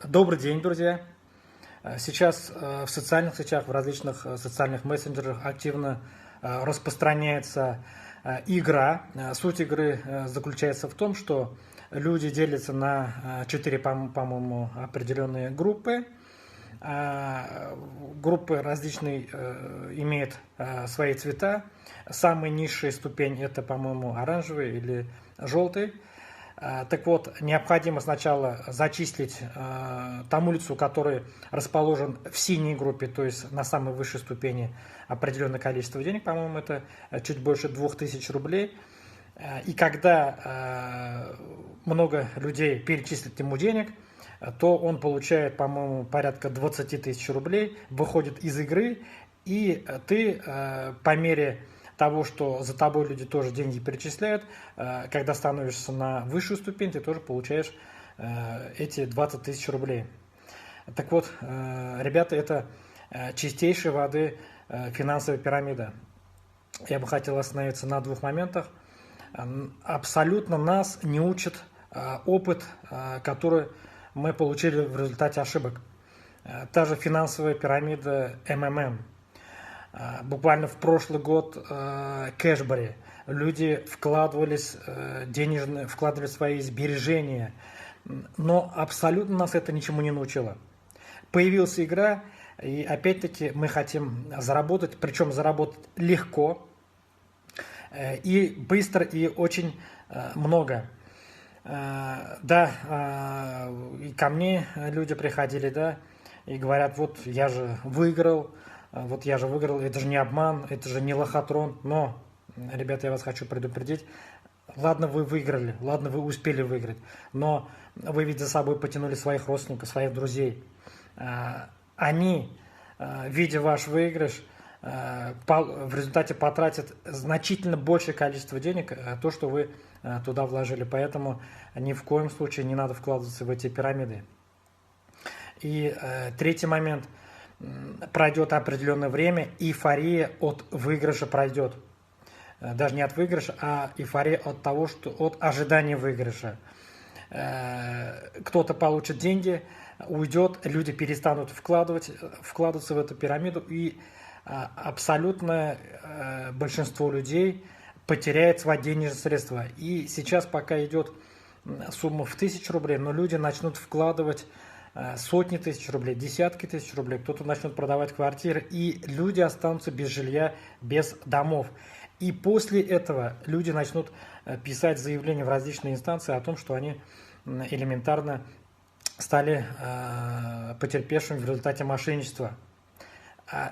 Добрый день, друзья! Сейчас в социальных сетях, в различных социальных мессенджерах активно распространяется игра. Суть игры заключается в том, что люди делятся на 4, по-моему, определенные группы. Группы различные имеют свои цвета. Самая низшая ступень это, по-моему, оранжевый или желтый. Так вот, необходимо сначала зачислить тому лицу, который расположен в синей группе, то есть на самой высшей ступени, определенное количество денег, по-моему, это чуть больше 2000 рублей. И когда много людей перечислит ему денег, то он получает, по-моему, порядка 20 тысяч рублей, выходит из игры, и ты по мере того, что за тобой люди тоже деньги перечисляют, когда становишься на высшую ступень, ты тоже получаешь эти 20 тысяч рублей. Так вот, ребята, это чистейшей воды финансовая пирамида. Я бы хотел остановиться на 2 моментах. Абсолютно нас не учит опыт, который мы получили в результате ошибок. Та же финансовая пирамида МММ. Буквально в прошлый год Кэшбэри. Люди вкладывали свои сбережения, но абсолютно нас это ничему не научило. Появилась игра, и опять-таки мы хотим заработать, причем заработать легко и быстро, и очень много. Да, и ко мне люди приходили, да, и говорят, вот я же выиграл, это же не обман, это же не лохотрон. Но, ребята, я вас хочу предупредить, ладно, вы выиграли, ладно, вы успели выиграть, но вы ведь за собой потянули своих родственников, своих друзей. Они, видя ваш выигрыш, в результате потратят значительно большее количество денег, то, что вы туда вложили. Поэтому ни в коем случае не надо вкладываться в эти пирамиды. И третий момент. Пройдет определенное время, эйфория от выигрыша пройдет. Даже не от выигрыша, а эйфория от того, что от ожидания выигрыша. Кто-то получит деньги, уйдет, люди перестанут вкладываться в эту пирамиду, и абсолютное большинство людей потеряет свои денежные средства. И сейчас пока идет сумма в 1000 рублей, но люди начнут вкладывать сотни тысяч рублей, десятки тысяч рублей, кто-то начнет продавать квартиры, и люди останутся без жилья, без домов. И после этого люди начнут писать заявления в различные инстанции о том, что они элементарно стали потерпевшими в результате мошенничества.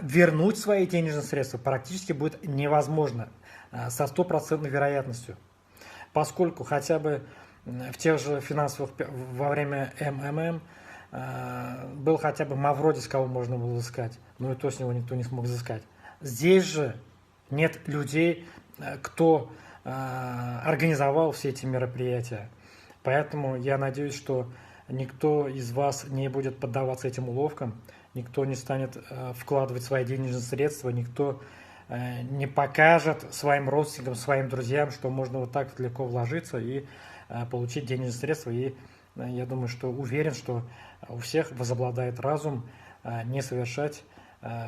Вернуть свои денежные средства практически будет невозможно со 100% вероятностью, поскольку хотя бы в тех же финансовых во время МММ был хотя бы Мавродис, кого можно было взыскать, но и то с него никто не смог взыскать. Здесь же нет людей, кто организовал все эти мероприятия. Поэтому я надеюсь, что никто из вас не будет поддаваться этим уловкам, никто не станет вкладывать свои денежные средства, никто не покажет своим родственникам, своим друзьям, что можно вот так легко вложиться и получить денежные средства. И я думаю, что уверен, что у всех возобладает разум не совершать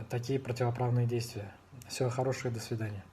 такие противоправные действия. Всего хорошего и до свидания.